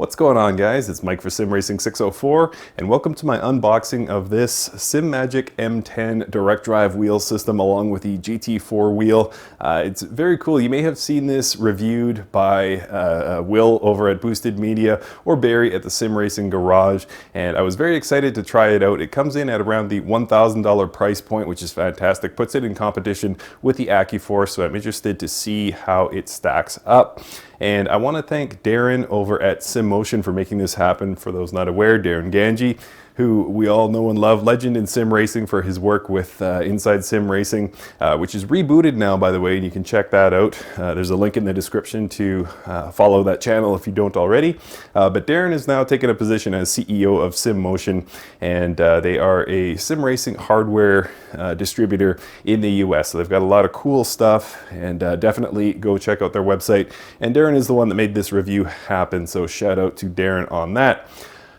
What's going on, guys? It's Mike for SimRacing604 and welcome to my unboxing of this Simagic M10 direct drive wheel system along with the GT4 wheel. It's very cool. You may have seen this reviewed by Will over at Boosted Media or Barry at the Sim Racing Garage, and I was very excited to try it out. It comes in at around the $1,000 price point, which is fantastic. Puts it in competition with the Accuforce, so I'm interested to see how it stacks up. And I want to thank Darren over at SimMotion for making this happen. For those not aware, Darren Ganji, who we all know and love, legend in sim racing for his work with Inside Sim Racing, which is rebooted now, by the way, and you can check that out. There's a link in the description to follow that channel if you don't already. But Darren is now taking a position as CEO of SimMotion, and they are a sim racing hardware distributor in the US. So they've got a lot of cool stuff, and definitely go check out their website. And Darren is the one that made this review happen, so shout out to Darren on that.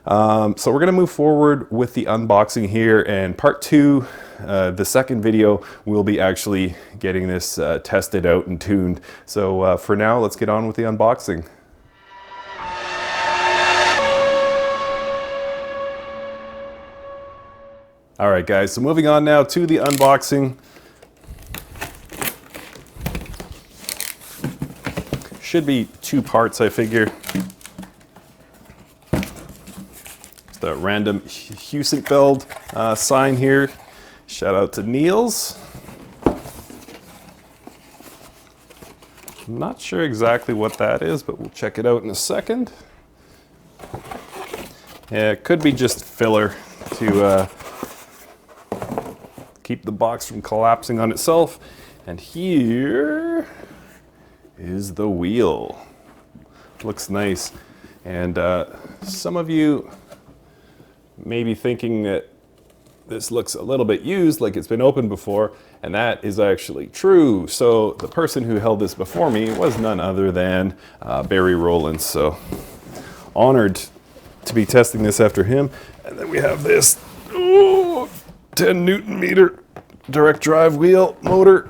So we're going to move forward with the unboxing here, and part two, the second video, we'll be actually getting this tested out and tuned. So for now, let's get on with the unboxing. All right, guys, so moving on now to the unboxing. Should be two parts, I figure. The random Husinfeld sign here. Shout out to Niels. I'm not sure exactly what that is, but we'll check it out in a second. Yeah, it could be just filler to keep the box from collapsing on itself. And here is the wheel. Looks nice. And some of you may be thinking that this looks a little bit used, like it's been opened before, and that is actually true. So the person who held this before me was none other than Barry Rowlands. So honored to be testing this after him. And then we have this 10 Newton meter direct drive wheel motor.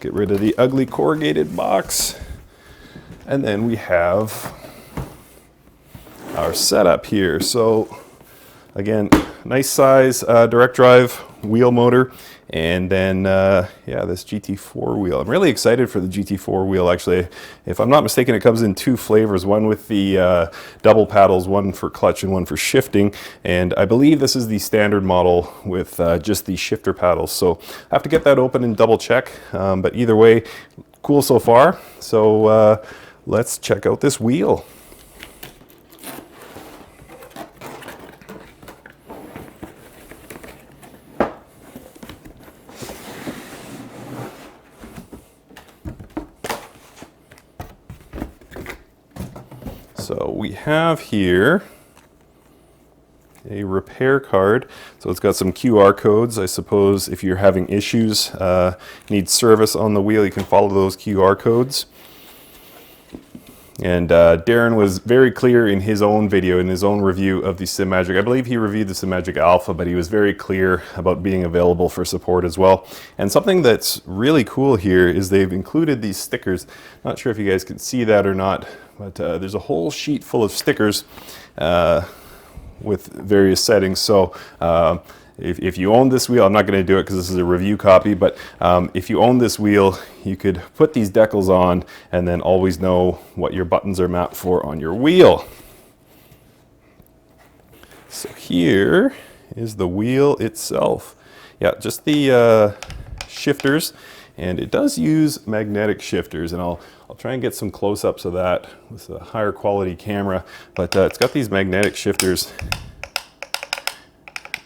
Get rid of the ugly corrugated box. And then we have our setup here. So again, nice size direct drive wheel motor, and then yeah, this GT4 wheel. I'm really excited for the GT4 wheel. Actually, if I'm not mistaken, it comes in two flavors, one with the double paddles, one for clutch and one for shifting, and I believe this is the standard model with just the shifter paddles. So I have to get that open and double check, but either way, cool so far. So let's check out this wheel. So we have here a repair card. So it's got some QR codes. I suppose if you're having issues, need service on the wheel, you can follow those QR codes. And Darren was very clear in his own video, in his own review of the Simagic. I believe he reviewed the Simagic Alpha, but he was very clear about being available for support as well. And something that's really cool here is they've included these stickers. Not sure if you guys can see that or not, but there's a whole sheet full of stickers with various settings. So if you own this wheel, I'm not going to do it because this is a review copy, but if you own this wheel, you could put these decals on and then always know what your buttons are mapped for on your wheel. So here is the wheel itself. Yeah, just the shifters, and it does use magnetic shifters, and I'll try and get some close-ups of that with a higher quality camera, but it's got these magnetic shifters.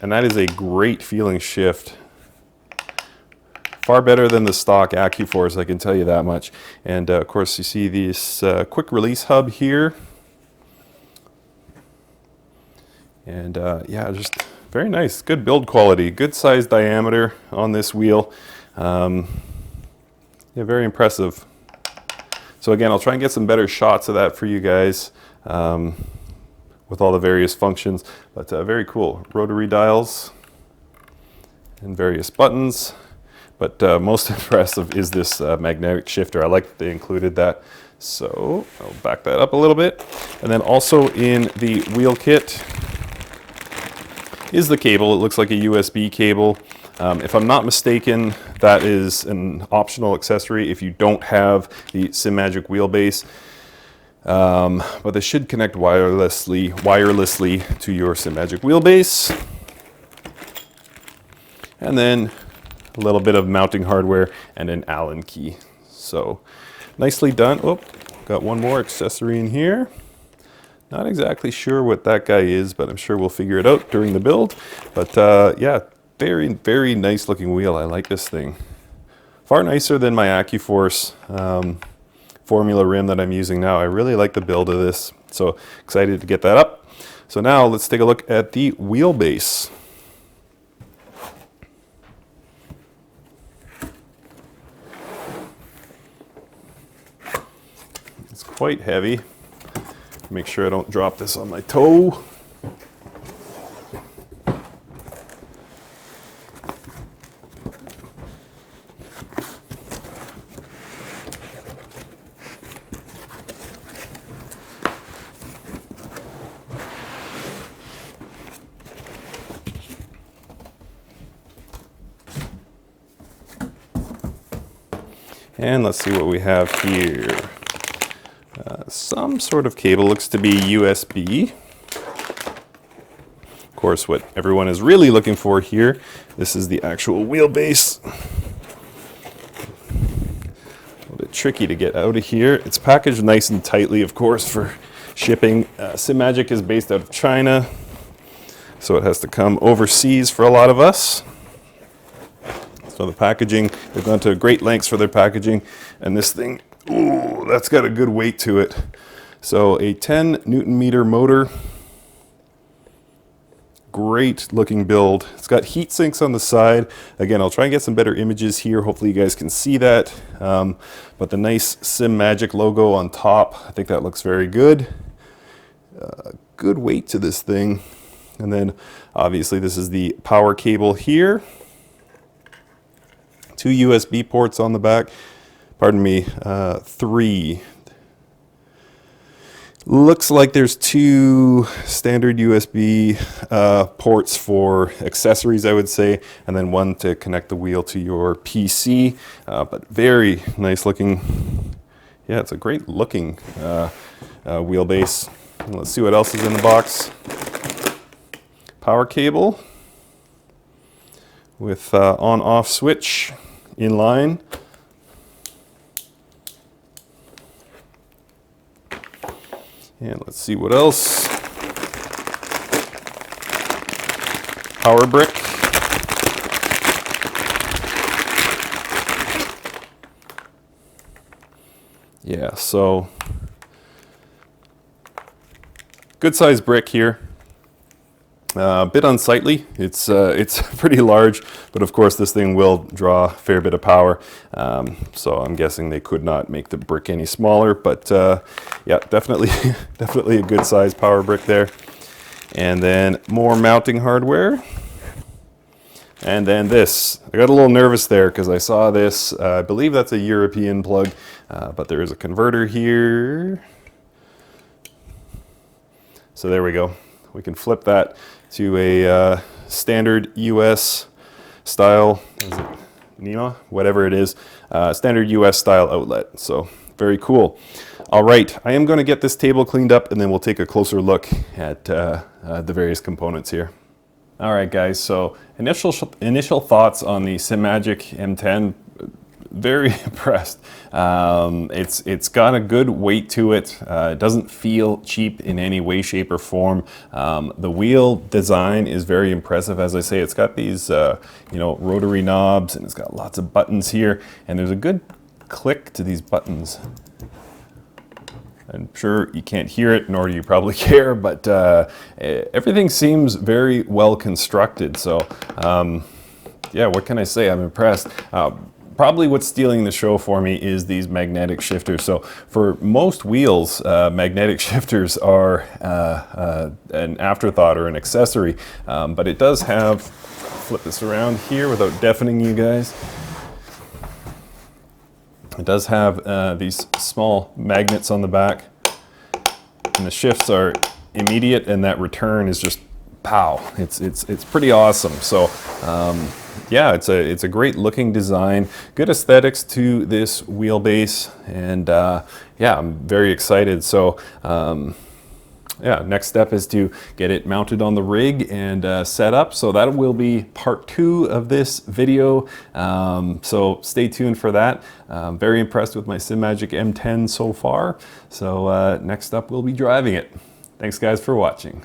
And that is a great feeling shift. Far better than the stock Accuforce, I can tell you that much. And of course, you see this quick release hub here. And yeah, just very nice, good build quality, good size diameter on this wheel. Yeah, very impressive. So again, I'll try and get some better shots of that for you guys. With all the various functions, but very cool. Rotary dials and various buttons, but most impressive is this magnetic shifter. I like that they included that. So I'll back that up a little bit. And then also in the wheel kit is the cable. It looks like a USB cable. If I'm not mistaken, that is an optional accessory if you don't have the Simagic wheelbase. But this should connect wirelessly to your Simagic wheelbase. And then a little bit of mounting hardware and an Allen key. So nicely done. Oh, got one more accessory in here. Not exactly sure what that guy is, but I'm sure we'll figure it out during the build. But yeah, very, very nice looking wheel. I like this thing. Far nicer than my Accuforce formula rim that I'm using now. I really like the build of this. So excited to get that up. So now let's take a look at the wheelbase. It's quite heavy. Make sure I don't drop this on my toe. And let's see what we have here. Some sort of cable, looks to be USB. Of course, what everyone is really looking for here, this is the actual wheelbase. A little bit tricky to get out of here. It's packaged nice and tightly, of course, for shipping. Simagic is based out of China, so it has to come overseas for a lot of us. So the packaging, they've gone to great lengths for their packaging, and this thing, ooh, that's got a good weight to it. So a 10 Newton meter motor, great looking build. It's got heat sinks on the side. Again, I'll try and get some better images here. Hopefully you guys can see that. But the nice Simagic logo on top, I think that looks very good. Good weight to this thing. And then obviously this is the power cable here. 2 USB ports on the back. Pardon me, 3. Looks like there's 2 standard USB ports for accessories, I would say, and then 1 to connect the wheel to your PC. But very nice looking. Yeah, it's a great looking wheelbase. And let's see what else is in the box. Power cable with on-off switch in line. And let's see what else. Power brick. Yeah, so good size brick here. A bit unsightly. It's pretty large, but of course this thing will draw a fair bit of power. So I'm guessing they could not make the brick any smaller, but yeah, definitely definitely a good size power brick there. And then more mounting hardware. And then this. I got a little nervous there because I saw this. I believe that's a European plug, but there is a converter here. So there we go. We can flip that to a standard US style, is it NEMA? Whatever it is, standard US style outlet. So very cool. All right, I am going to get this table cleaned up and then we'll take a closer look at the various components here. All right, guys, so initial thoughts on the Simagic M10. Very impressed. It's got a good weight to it. It doesn't feel cheap in any way, shape, or form. The wheel design is very impressive. As I say, it's got these rotary knobs, and it's got lots of buttons here, and there's a good click to these buttons. I'm sure you can't hear it, nor do you probably care, but everything seems very well constructed. So yeah, what can I say? I'm impressed. Probably what's stealing the show for me is these magnetic shifters. So for most wheels, magnetic shifters are an afterthought or an accessory, but it does have, flip this around here without deafening you guys. It does have these small magnets on the back, and the shifts are immediate, and that return is just pow. It's pretty awesome. So yeah, it's a great looking design, good aesthetics to this wheelbase, and yeah, I'm very excited. So yeah, next step is to get it mounted on the rig and set up. So that will be part 2 of this video. So stay tuned for that. I'm very impressed with my Simagic M10 so far. So next up we'll be driving it. Thanks guys for watching.